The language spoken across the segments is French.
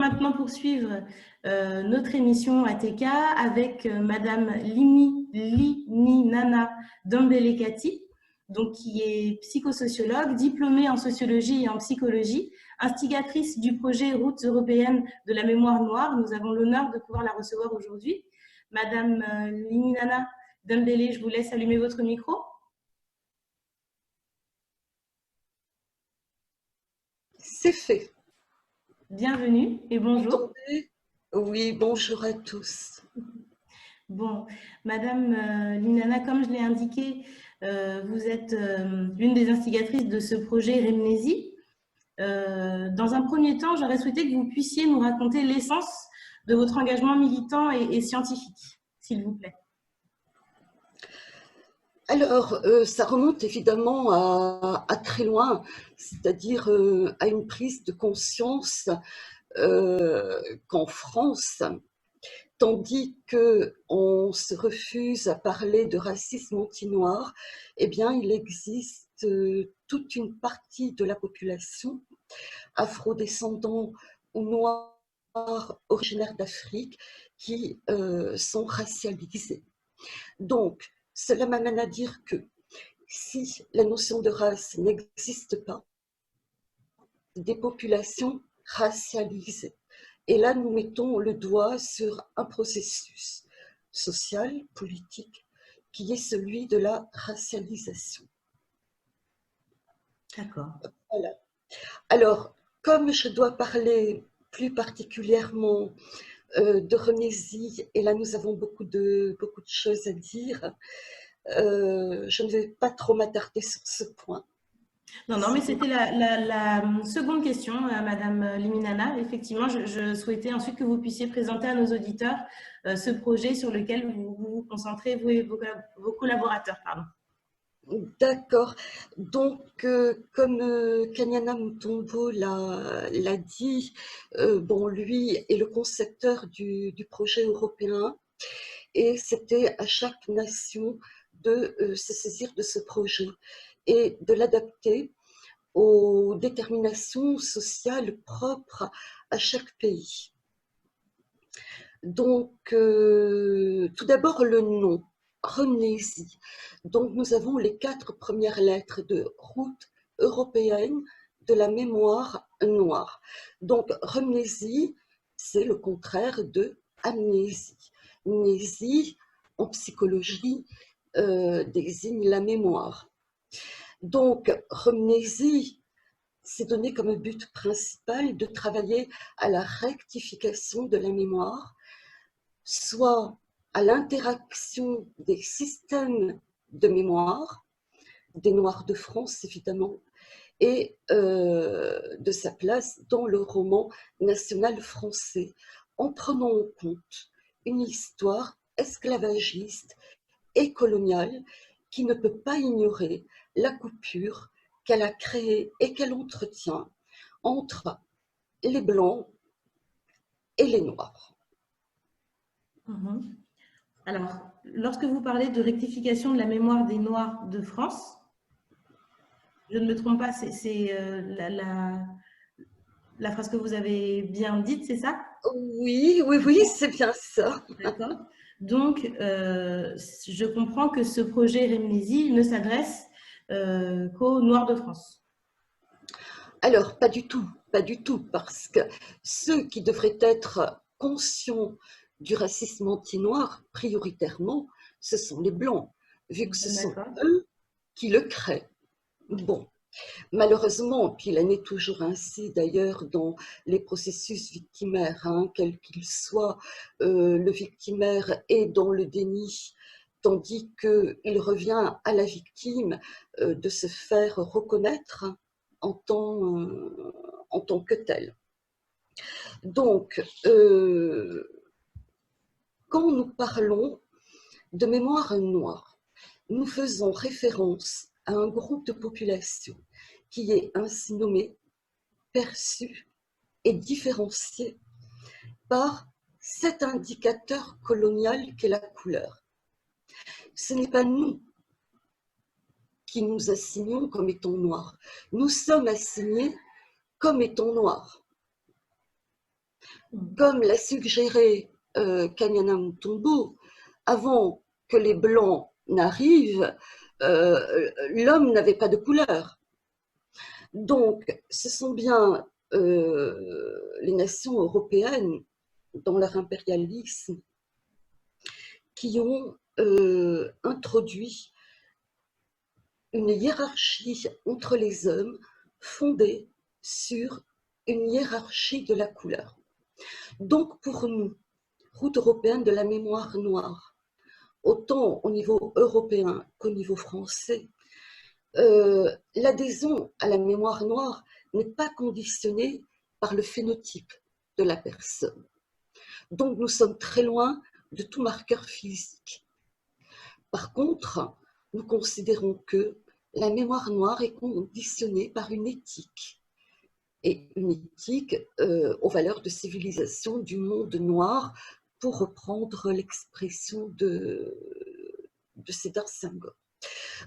Maintenant poursuivre notre émission ATK avec Madame Lininana Dembélé-Kati, donc qui est psychosociologue, diplômée en sociologie et en psychologie, instigatrice du projet Routes européennes de la mémoire noire. Nous avons l'honneur de pouvoir la recevoir aujourd'hui. Madame Lininana Dembélé, je vous laisse allumer votre micro. C'est fait. Bienvenue et bonjour. Oui, bonjour à tous. Bon, Madame Linana, comme je l'ai indiqué, vous êtes l'une des instigatrices de ce projet Remnésie. Dans un premier temps, j'aurais souhaité que vous puissiez nous raconter l'essence de votre engagement militant et scientifique, s'il vous plaît. Alors, ça remonte évidemment à très loin, c'est-à-dire à une prise de conscience qu'en France, tandis qu'on se refuse à parler de racisme anti-noir, eh bien, il existe toute une partie de la population, afro-descendants ou noirs originaires d'Afrique, qui sont racialisés. Donc, cela m'amène à dire que si la notion de race n'existe pas, des populations racialisées. Et là, nous mettons le doigt sur un processus social, politique, qui est celui de la racialisation. D'accord. Voilà. Alors, comme je dois parler plus particulièrement de Remnésie, et là nous avons beaucoup de choses à dire, je ne vais pas trop m'attarder sur ce point. Non, non, mais c'était la seconde question, Madame Liminana. Effectivement, je souhaitais ensuite que vous puissiez présenter à nos auditeurs ce projet sur lequel vous vous concentrez, vous et vos collaborateurs. Pardon. D'accord. Donc, comme Kanyana Mutombo l'a dit, bon, lui est le concepteur du projet européen et c'était à chaque nation de se saisir de ce projet et de l'adapter aux déterminations sociales propres à chaque pays. Donc, tout d'abord, le nom, Remnésie. Donc, nous avons les 4 premières lettres de Route européenne de la mémoire noire. Donc, Remnésie, c'est le contraire de amnésie. Mnésie, en psychologie, désigne la mémoire. Donc, Remnésie, c'est donné comme but principal de travailler à la rectification de la mémoire, soit à l'interaction des systèmes de mémoire, des Noirs de France évidemment, et de sa place dans le roman national français, en prenant en compte une histoire esclavagiste et coloniale qui ne peut pas ignorer la coupure qu'elle a créée et qu'elle entretient entre les Blancs et les Noirs. Alors, lorsque vous parlez de rectification de la mémoire des Noirs de France, je ne me trompe pas, c'est la phrase que vous avez bien dite, c'est ça? Oui, c'est bien ça. D'accord. Donc, je comprends que ce projet Remnésie ne s'adresse qu'aux Noirs de France. Alors, pas du tout, parce que ceux qui devraient être conscients du racisme anti-noir, prioritairement, ce sont les Blancs, vu que ce sont eux qui le créent. Bon, malheureusement, puis il en est toujours ainsi d'ailleurs dans les processus victimaires, hein, quel qu'il soit, le victimaire est dans le déni, tandis qu'il revient à la victime de se faire reconnaître en tant que telle. Donc, quand nous parlons de mémoire noire, nous faisons référence à un groupe de population qui est ainsi nommé, perçu et différencié par cet indicateur colonial qu'est la couleur. Ce n'est pas nous qui nous assignons comme étant noirs. Nous sommes assignés comme étant noirs. Comme l'a suggéré Kanyana Mutombo, avant que les Blancs n'arrivent, l'homme n'avait pas de couleur. Donc, ce sont bien les nations européennes, dans leur impérialisme, qui ont introduit une hiérarchie entre les hommes fondée sur une hiérarchie de la couleur. Donc, pour nous, route européenne de la mémoire noire, autant au niveau européen qu'au niveau français, l'adhésion à la mémoire noire n'est pas conditionnée par le phénotype de la personne. Donc nous sommes très loin de tout marqueur physique. Par contre, nous considérons que la mémoire noire est conditionnée par une éthique, et une éthique aux valeurs de civilisation du monde noir, pour reprendre l'expression de Sédar Senghor.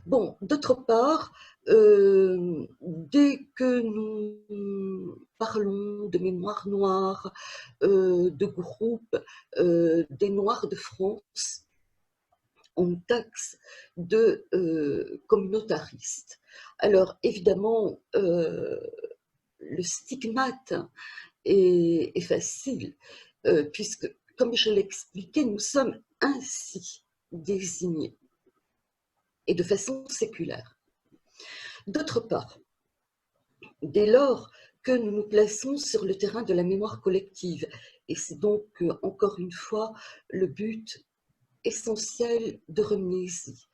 Bon, d'autre part, dès que nous parlons de mémoire noire, de groupe des Noirs de France, on nous taxe de communautaristes. Alors évidemment, le stigmate est facile, puisque, comme je l'expliquais, nous sommes ainsi désignés, et de façon séculaire. D'autre part, dès lors que nous nous plaçons sur le terrain de la mémoire collective, et c'est donc encore une fois le but essentiel de Remnésie,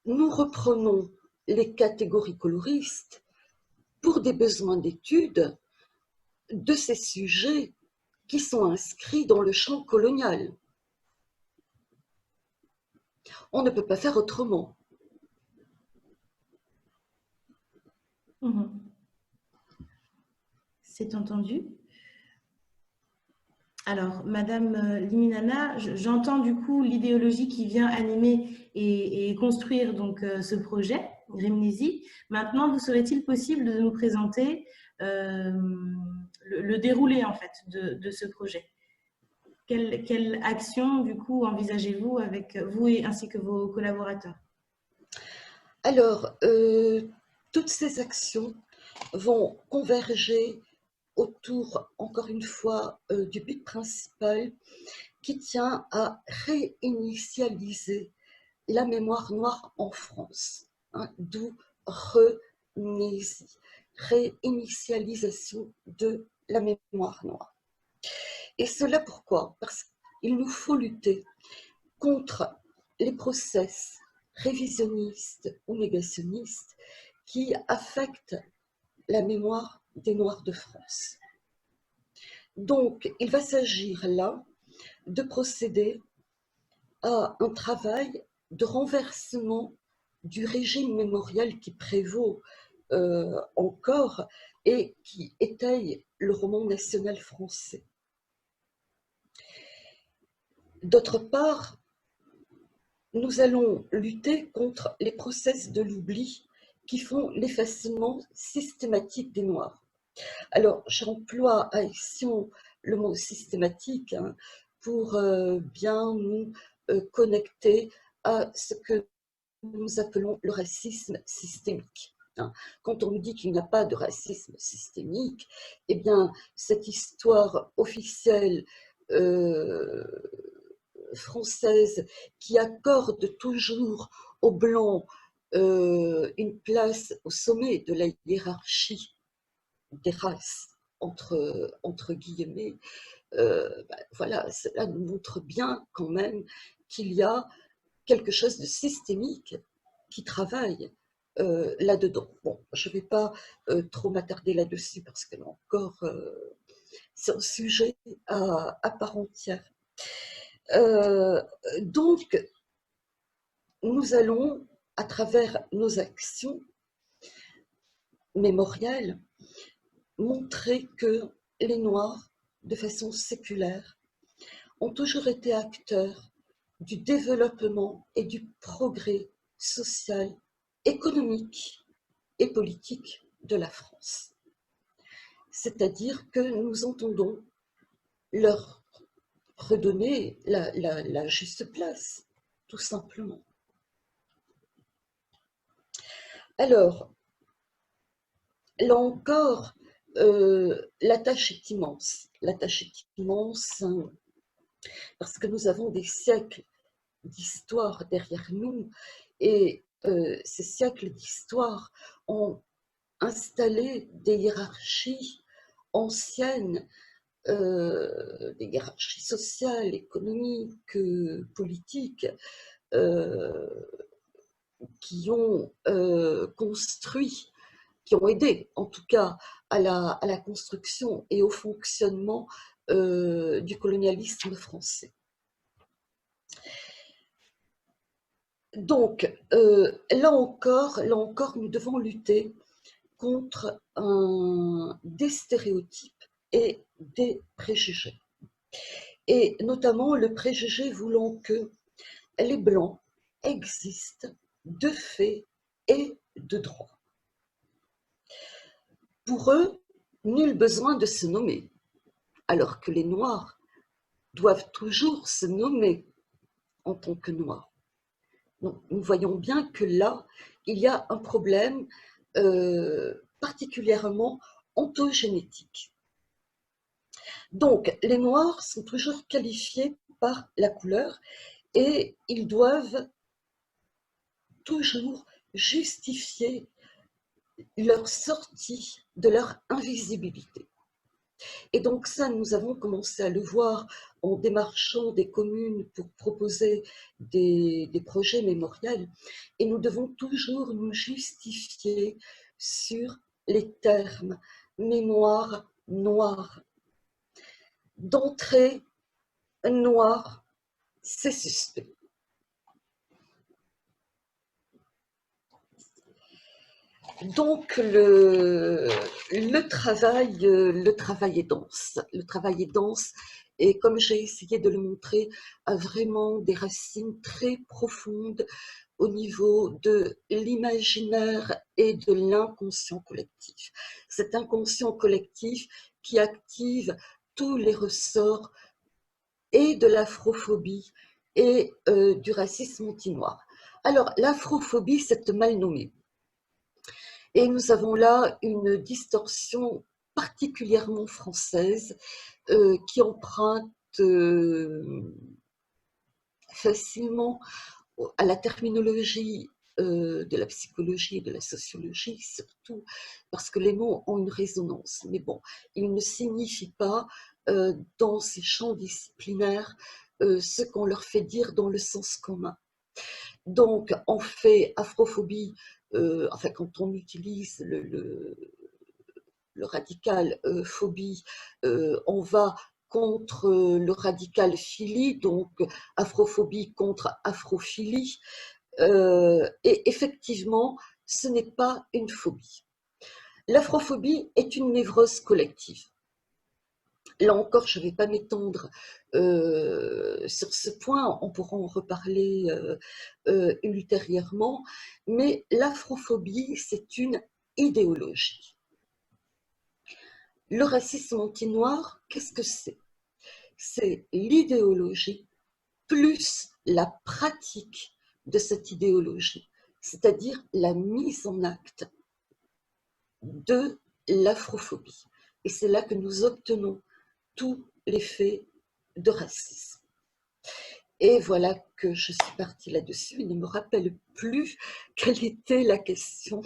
nous reprenons les catégories coloristes pour des besoins d'étude de ces sujets qui sont inscrits dans le champ colonial. On ne peut pas faire autrement. C'est entendu. Alors, Madame Liminana, j'entends du coup l'idéologie qui vient animer et construire donc ce projet, Remnésie. Maintenant, vous serait-il possible de nous présenter le déroulé en fait de ce projet? Quelle action du coup envisagez-vous avec vous et ainsi que vos collaborateurs? Alors, toutes ces actions vont converger autour, encore une fois, du but principal qui tient à réinitialiser la mémoire noire en France, hein, d'où Remnésie, réinitialisation de la mémoire noire. Et cela pourquoi? Parce qu'il nous faut lutter contre les process révisionnistes ou négationnistes qui affectent la mémoire des Noirs de France. Donc, il va s'agir là de procéder à un travail de renversement du régime mémorial qui prévaut encore et qui étaye le roman national français. D'autre part, nous allons lutter contre les process de l'oubli qui font l'effacement systématique des Noirs. Alors, j'emploie à Action le mot systématique pour bien nous connecter à ce que nous appelons le racisme systémique. Quand on nous dit qu'il n'y a pas de racisme systémique, eh bien, cette histoire officielle française qui accorde toujours aux Blancs une place au sommet de la hiérarchie des races, entre guillemets, voilà, cela nous montre bien quand même qu'il y a quelque chose de systémique qui travaille là-dedans. Bon, je ne vais pas trop m'attarder là-dessus parce que là encore, c'est un sujet à part entière. Donc, nous allons, à travers nos actions mémorielles, montrer que les Noirs, de façon séculaire, ont toujours été acteurs du développement et du progrès social, économique et politique de la France. C'est-à-dire que nous entendons leur redonner la juste place, tout simplement. Alors, là encore, la tâche est immense. La tâche est immense parce que nous avons des siècles d'histoire derrière nous et ces siècles d'histoire ont installé des hiérarchies anciennes, des hiérarchies sociales, économiques, politiques, euh, qui ont construit, qui ont aidé en tout cas à la construction et au fonctionnement du colonialisme français. Donc, là encore, nous devons lutter contre des stéréotypes et des préjugés. Et notamment le préjugé voulant que les Blancs existent de fait et de droit. Pour eux, nul besoin de se nommer, alors que les Noirs doivent toujours se nommer en tant que Noirs. Donc, nous voyons bien que là, il y a un problème particulièrement ontogénétique. Donc, les Noirs sont toujours qualifiés par la couleur et ils doivent toujours justifier leur sortie de leur invisibilité. Et donc ça, nous avons commencé à le voir en démarchant des communes pour proposer des projets mémoriels. Et nous devons toujours nous justifier sur les termes mémoire noire. D'entrée, noir, c'est suspect. Donc le travail est dense. Le travail est dense et comme j'ai essayé de le montrer, a vraiment des racines très profondes au niveau de l'imaginaire et de l'inconscient collectif. Cet inconscient collectif qui active tous les ressorts et de l'afrophobie et du racisme anti-noir. Alors l'afrophobie, c'est mal nommé. Et nous avons là une distorsion particulièrement française qui emprunte facilement à la terminologie de la psychologie et de la sociologie, surtout parce que les mots ont une résonance. Mais bon, ils ne signifient pas dans ces champs disciplinaires ce qu'on leur fait dire dans le sens commun. Donc, on fait afrophobie, enfin, quand on utilise le radical phobie, on va contre le radical philie, donc afrophobie contre afrophilie. Et effectivement, ce n'est pas une phobie. L'afrophobie est une névrose collective. Là encore, je ne vais pas m'étendre sur ce point, on pourra en reparler ultérieurement, mais l'afrophobie, c'est une idéologie. Le racisme anti-noir, qu'est-ce que c'est? C'est l'idéologie plus la pratique de cette idéologie, c'est-à-dire la mise en acte de l'afrophobie. Et c'est là que nous obtenons tous les faits de racisme. Et voilà que je suis partie là-dessus. Il ne me rappelle plus quelle était la question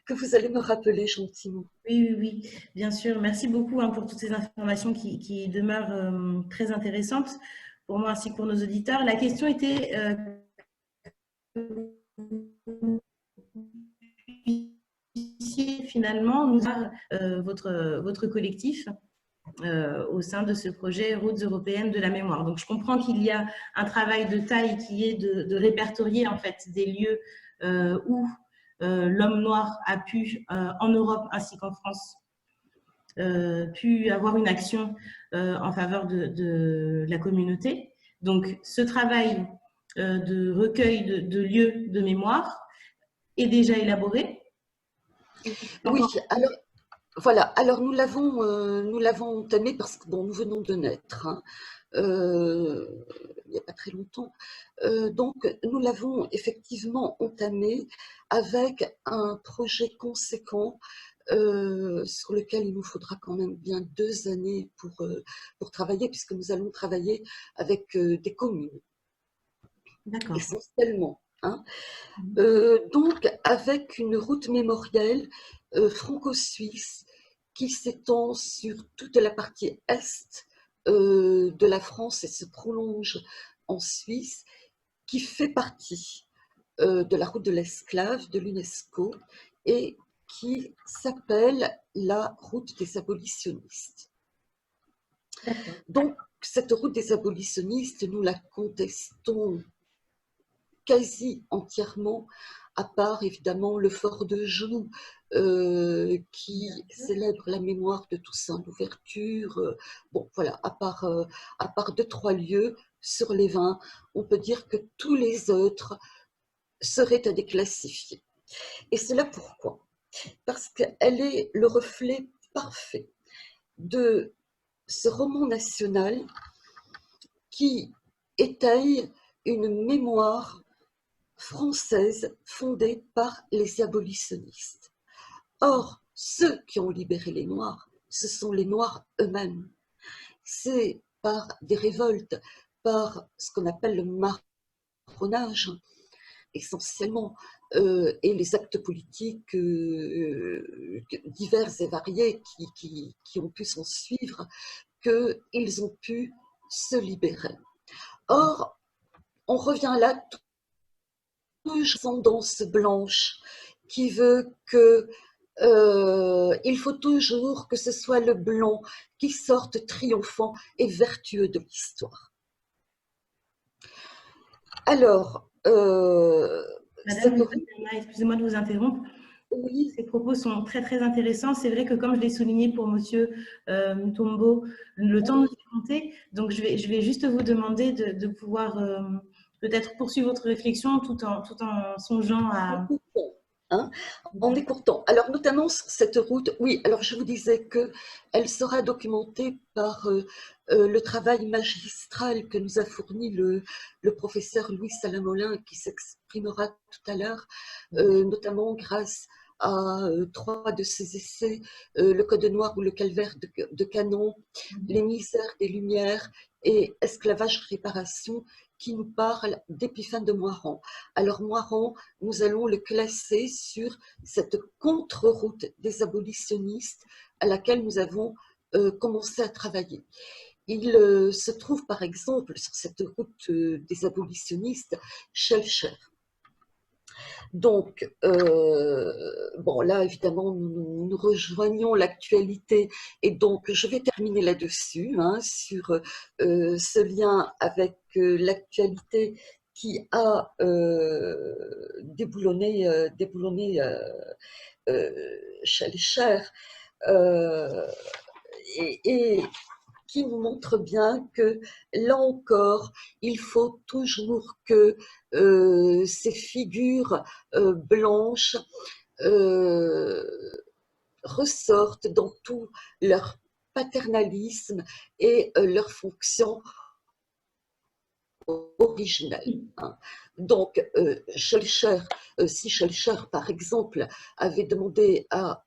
que vous allez me rappeler gentiment. Oui, bien sûr. Merci beaucoup pour toutes ces informations qui demeurent très intéressantes pour moi ainsi que pour nos auditeurs. La question était finalement nous votre collectif au sein de ce projet Routes européennes de la mémoire. Donc je comprends qu'il y a un travail de taille qui est de répertorier en fait des lieux où l'homme noir a pu, en Europe ainsi qu'en France, pu avoir une action en faveur de la communauté. Donc ce travail de recueil de lieux de mémoire est déjà élaboré. Oui, alors Voilà, alors nous l'avons entamé parce que bon, nous venons de naître, hein, il n'y a pas très longtemps. Donc, nous l'avons effectivement entamé avec un projet conséquent sur lequel il nous faudra quand même bien 2 années pour travailler, puisque nous allons travailler avec des communes, D'accord. essentiellement. Hein. Mhm. Donc, avec une route mémorielle franco-suisse qui s'étend sur toute la partie est de la France et se prolonge en Suisse, qui fait partie de la route de l'esclave de l'UNESCO et qui s'appelle la route des abolitionnistes. D'accord. Donc, cette route des abolitionnistes, nous la contestons quasi entièrement, à part évidemment le fort de Joux, qui Bien sûr. célèbre la mémoire de Toussaint Louverture. Bon, voilà, à part 2, 3 lieux sur les 20, on peut dire que tous les autres seraient à déclassifier. Et cela pourquoi? Parce qu'elle est le reflet parfait de ce roman national qui étaye une mémoire française fondée par les abolitionnistes. Or, ceux qui ont libéré les Noirs, ce sont les Noirs eux-mêmes. C'est par des révoltes, par ce qu'on appelle le marronnage, essentiellement, et les actes politiques divers et variés qui ont pu s'en suivre, qu'ils ont pu se libérer. Or, on revient là tendance blanche qui veut que il faut toujours que ce soit le blanc qui sorte triomphant et vertueux de l'histoire. Alors, Madame cette route, Liliana, excusez-moi de vous interrompre. oui, Ces propos sont très, très intéressants. C'est vrai que, comme je l'ai souligné pour Monsieur Mutombo, le temps nous oui, est compté. Donc, je vais juste vous demander de pouvoir peut-être poursuivre votre réflexion tout en songeant à… hein, en écourtant. Alors, notamment cette route, oui, alors je vous disais qu'elle sera documentée par le travail magistral que nous a fourni le professeur Louis Salamolin, qui s'exprimera tout à l'heure, notamment grâce à 3 de ses essais, Le Code noir ou le calvaire de Canon, Les misères des Lumières et Esclavage-réparation, qui nous parle d'Épiphane de Moirans. Alors Moirans, nous allons le classer sur cette contre-route des abolitionnistes à laquelle nous avons commencé à travailler. Il se trouve par exemple sur cette route des abolitionnistes Schellcher. Donc, bon, là, évidemment, nous rejoignons l'actualité et donc je vais terminer là-dessus, hein, sur ce lien avec l'actualité qui a déboulonné Schellcher euh, et qui nous montre bien que, là encore, il faut toujours que ces figures blanches euh, ressortent dans tout leur paternalisme et leur fonction originelle. Hein. Donc, Schellcher, si Schellcher, par exemple, avait demandé à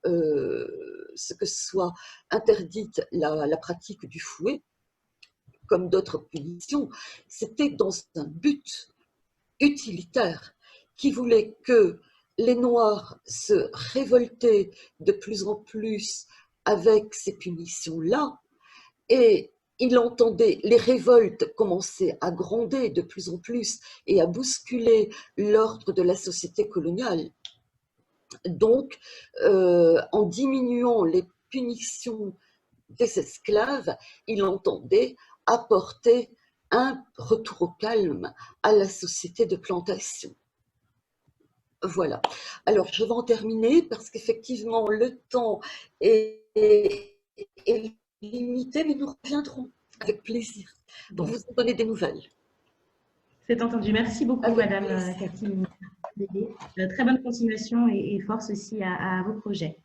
ce que soit interdite la pratique du fouet, comme d'autres punitions, c'était dans un but utilitaire qui voulait que les Noirs se révoltaient de plus en plus avec ces punitions-là, et il entendait les révoltes commencer à gronder de plus en plus et à bousculer l'ordre de la société coloniale. Donc, en diminuant les punitions des esclaves, il entendait apporter un retour au calme à la société de plantation. Voilà. Alors, je vais en terminer parce qu'effectivement, le temps est limité, mais nous reviendrons avec plaisir pour Bon, vous donner des nouvelles. c'est entendu. Merci beaucoup, Avec Madame plaisir. Cathy. Très bonne continuation et force aussi à vos projets.